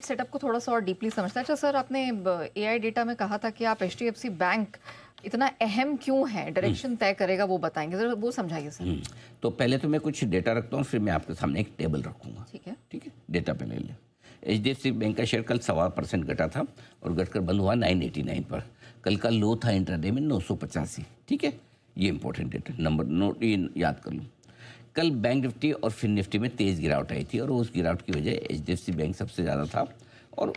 Setup को थोड़ा सा और डीपली समझते हैं। अच्छा सर, आपने एआई डेटा में कहा था कि आप एचडीएफसी बैंक इतना अहम क्यों है, डायरेक्शन तय करेगा, वो बताएंगे, जरा वो समझाइए सर। तो पहले तो मैं कुछ डेटा रखता हूँ, फिर मैं आपके सामने एक टेबल रखूँगा। ठीक है, ठीक है, डेटा पहले ले। एचडीएफसी बैंक का शेयर कल 1.25% घटा था और घटकर बंद हुआ 989 पर। कल का लो था इंट्राडे में 985। ठीक है, ये इंपॉर्टेंट डेटा नंबर नोट, ये याद कर लूँ। कल बैंक निफ्टी और फिन निफ्टी में तेज़ गिरावट आई थी और उस गिरावट की वजह एचडीएफसी बैंक सबसे ज़्यादा था और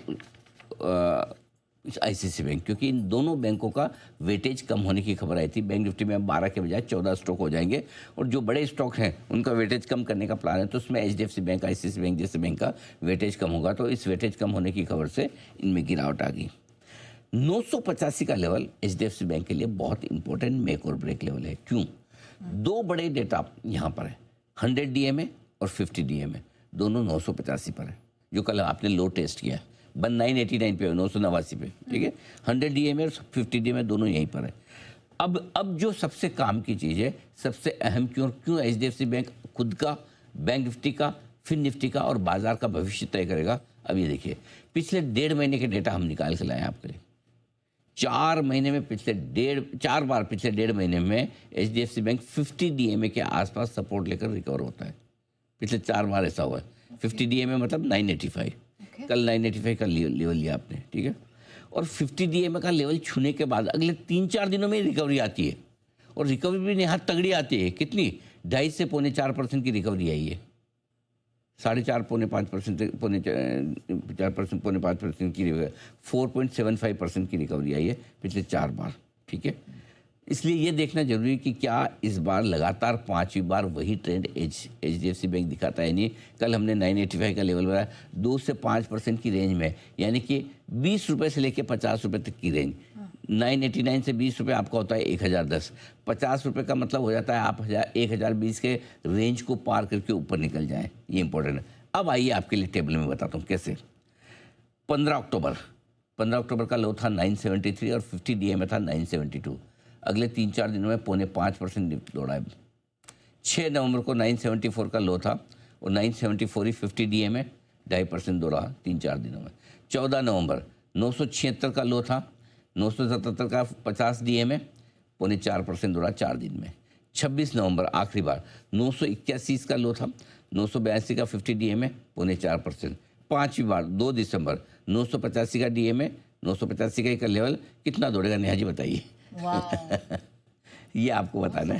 आईसीआईसीआई बैंक, क्योंकि इन दोनों बैंकों का वेटेज कम होने की खबर आई थी। बैंक निफ्टी में 12 के बजाय 14 स्टॉक हो जाएंगे और जो बड़े स्टॉक हैं उनका वेटेज कम करने का प्लान है, तो उसमें एचडीएफसी बैंक, आईसीआईसीआई बैंक जैसे बैंक का वेटेज कम होगा। तो इस वेटेज कम होने की खबर से इनमें गिरावट आ गई। 985 का लेवल एचडीएफसी बैंक के लिए बहुत इंपॉर्टेंट मेक और ब्रेक लेवल है। क्यों? दो बड़े डेटा यहाँ पर है, 100 डीएमए और 50 डीएमए, दोनों 985 पर है, जो कल आपने लो टेस्ट किया, बन 989 पे, 989 पे। ठीक है, 100 डीएमए और 50 डीएमए दोनों यहीं पर है। अब जो सबसे काम की चीज़ है, सबसे अहम क्यों एचडीएफसी बैंक खुद का, बैंक निफ्टी का, फिन निफ्टी का और बाजार का भविष्य तय करेगा। अब ये देखिए, पिछले 1.5 महीने के डेटा हम निकाल के लाए आपके लिए। 4 महीने में पिछले 1.5 महीने में एचडीएफसी बैंक 50 डीएमए के आसपास सपोर्ट लेकर रिकवर होता है। पिछले 4 बार ऐसा हुआ है। 50 डीएमए मतलब 985। कल 985 का लेवल लिया आपने। ठीक है, और 50 डीएमए का लेवल छूने के बाद अगले 3-4 दिनों में रिकवरी आती है और रिकवरी भी निहायत तगड़ी आती है। कितनी? 2.5 से 4.25% की रिकवरी आई है। 4.5 5% 4% 5% की 4.75% की रिकवरी आई है पिछले 4 बार। ठीक है, इसलिए ये देखना जरूरी है कि क्या इस बार लगातार 5वीं बार वही ट्रेंड एचडीएफसी बैंक दिखाता है। नहीं, कल हमने 985 का लेवल बनाया 2 से 5% की रेंज में, यानी कि 20 रुपये से लेकर 50 रुपये तक की रेंज। 989 से 20 रुपये आपका होता है 1010। 50 रुपये का मतलब हो जाता है आप 1020 के रेंज को पार करके ऊपर निकल जाएं। ये इंपॉर्टेंट है। अब आइए आपके लिए टेबल में बताता हूँ कैसे। 15 अक्टूबर का लो था 973 और 50 डीएमए था 972। अगले 3-4 दिनों में 0.5% दौड़ा है। 6 नवंबर को 974 का लो था और 974 ही 50 डीएमए 2.5% दौड़ा 3-4 दिनों में। 14 नवंबर 976 का लो था, 977 का 50 डीएमए 0.4% दौड़ा 4 दिन में। 26 नवंबर आखिरी बार 981 का लो था, 982 का 50 डीएमए 0.4%। 5वीं बार 2 दिसंबर 985 का डीएमए, 985 का लेवल कितना दौड़ेगा नेहा जी बताइए। ये आपको बताना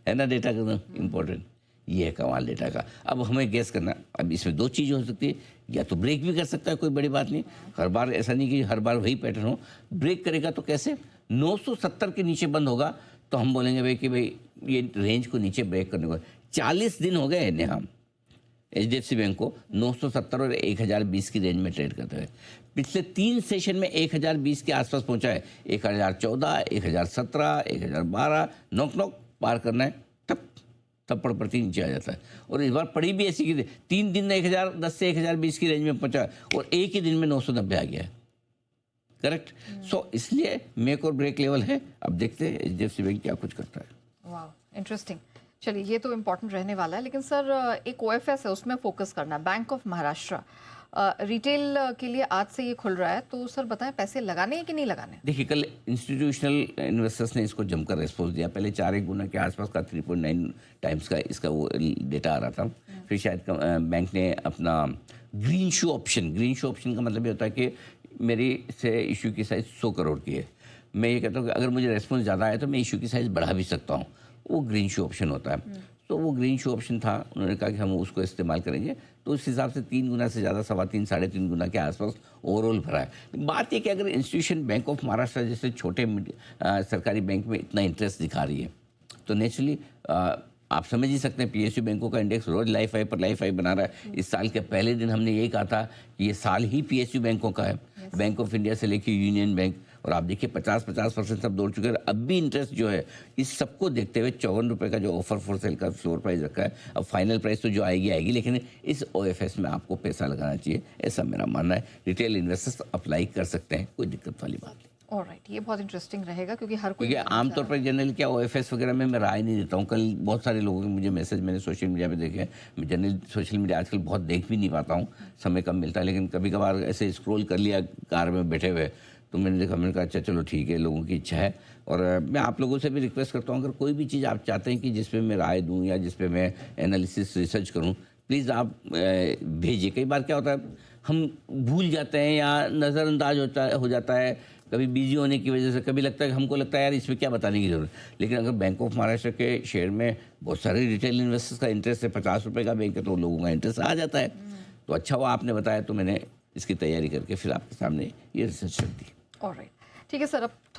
है ना, डेटा का इम्पोर्टेंट ये है, कमाल डेटा का। अब हमें गैस करना, अब इसमें 2 चीज़ें हो सकती है, या तो ब्रेक भी कर सकता है, कोई बड़ी बात नहीं। हर बार ऐसा नहीं कि हर बार वही पैटर्न हो। ब्रेक करेगा तो कैसे? 970 के नीचे बंद होगा तो हम बोलेंगे भाई कि भाई ये रेंज को नीचे ब्रेक करने को 40 दिन हो गए नेहा एचडीएफसी बैंक को 970 और 1020 की रेंज में ट्रेड करते हुए। पिछले 3 सेशन में 1020 के आसपास पहुंचा है। 1014, 1017, 1012, नॉक पार करना है, तब पड़ती नीचे आ जाता है। और इस बार पड़ी भी ऐसी की 3 दिन में 1010 से 1020 की रेंज में पहुंचा और एक ही दिन में 990 आ गया है। करेक्ट। सो इसलिए मेक और ब्रेक लेवल है। अब देखते हैं एचडीएफसी बैंक क्या कुछ करता है। वाह, इंटरेस्टिंग। चलिए, ये तो इम्पोर्टेंट रहने वाला है, लेकिन सर एक ओएफएस है, उसमें फोकस करना। बैंक ऑफ महाराष्ट्र रिटेल के लिए आज से ये खुल रहा है, तो सर बताएं पैसे लगाने हैं कि नहीं लगाने? देखिए, कल इंस्टीट्यूशनल इन्वेस्टर्स ने इसको जमकर रेस्पॉन्स दिया। पहले 4 गुना के आसपास का 3.9 टाइम्स का इसका वो डेटा आ रहा था। फिर शायद बैंक ने अपना ग्रीन शू ऑप्शन का मतलब ये होता है कि मेरी से इशू की साइज़ 100 करोड़ की है, मैं ये कहता हूँ कि अगर मुझे रेस्पॉन्स ज़्यादा आया तो मैं इशू की साइज़ बढ़ा भी सकता हूँ, वो ग्रीन शू ऑप्शन होता है। तो वो ग्रीन शू ऑप्शन था, उन्होंने कहा कि हम उसको इस्तेमाल करेंगे, तो उस हिसाब से 3 गुना से ज़्यादा, 3.25 साढ़े 3 गुना के आसपास ओवरऑल भरा है। बात ये कि अगर इंस्टीट्यूशन बैंक ऑफ महाराष्ट्र जैसे छोटे सरकारी बैंक में इतना इंटरेस्ट दिखा रही है तो नेचुरली आप समझ ही सकते हैं पीएसयू बैंकों का इंडेक्स रोज लाइफ हाई बना रहा है। इस साल के पहले दिन हमने यही कहा था कि ये साल ही पीएसयू बैंकों का है। बैंक ऑफ इंडिया से लेकर यूनियन बैंक, और आप देखिए 50% सब दौड़ चुके हैं। अब भी इंटरेस्ट जो है इस सबको देखते हुए 54 रुपये का जो ऑफर फॉर सेल का फ्लोर प्राइस रखा है, अब फाइनल प्राइस तो जो आएगी, लेकिन इस ओएफएस में आपको पैसा लगाना चाहिए, ऐसा मेरा मानना है। रिटेल इन्वेस्टर्स अप्लाई कर सकते हैं, कोई दिक्कत वाली बात नहीं। ऑलराइट, ये बहुत इंटरेस्टिंग रहेगा क्योंकि हर कोई क्योंकि आमतौर पर जनरली क्या ओएफएस वगैरह में मैं राय नहीं देता हूँ। कल बहुत सारे लोगों के मुझे मैसेज मैंने सोशल मीडिया पे देखे हैं। मैं जनरली सोशल मीडिया आजकल बहुत देख भी नहीं पाता हूँ, समय कम मिलता है, लेकिन कभी कभार ऐसे स्क्रॉल कर लिया कार में बैठे हुए तो मैंने देखा, मैंने कहा अच्छा चलो ठीक है, लोगों की इच्छा है। और मैं आप लोगों से भी रिक्वेस्ट करता हूँ, अगर कोई भी चीज़ आप चाहते हैं कि जिस पे मैं राय दूँ या जिस पे मैं एनालिसिस रिसर्च करूँ, प्लीज़ आप भेजिए। कई बार क्या होता है हम भूल जाते हैं या नज़रअंदाज हो जाता है, कभी बिजी होने की वजह से, कभी लगता है, हमको लगता है यार इसमें क्या बताने की ज़रूरत है। लेकिन अगर बैंक ऑफ महाराष्ट्र के शेयर में बहुत सारे रिटेल इन्वेस्टर्स का इंटरेस्ट है, 50 रुपये का बैंक है तो लोगों का इंटरेस्ट आ जाता है। तो अच्छा हुआ आपने बताया, तो मैंने इसकी तैयारी करके फिर आपके सामने ये रिसर्च कर दी। ऑलराइट, ठीक है सर। अब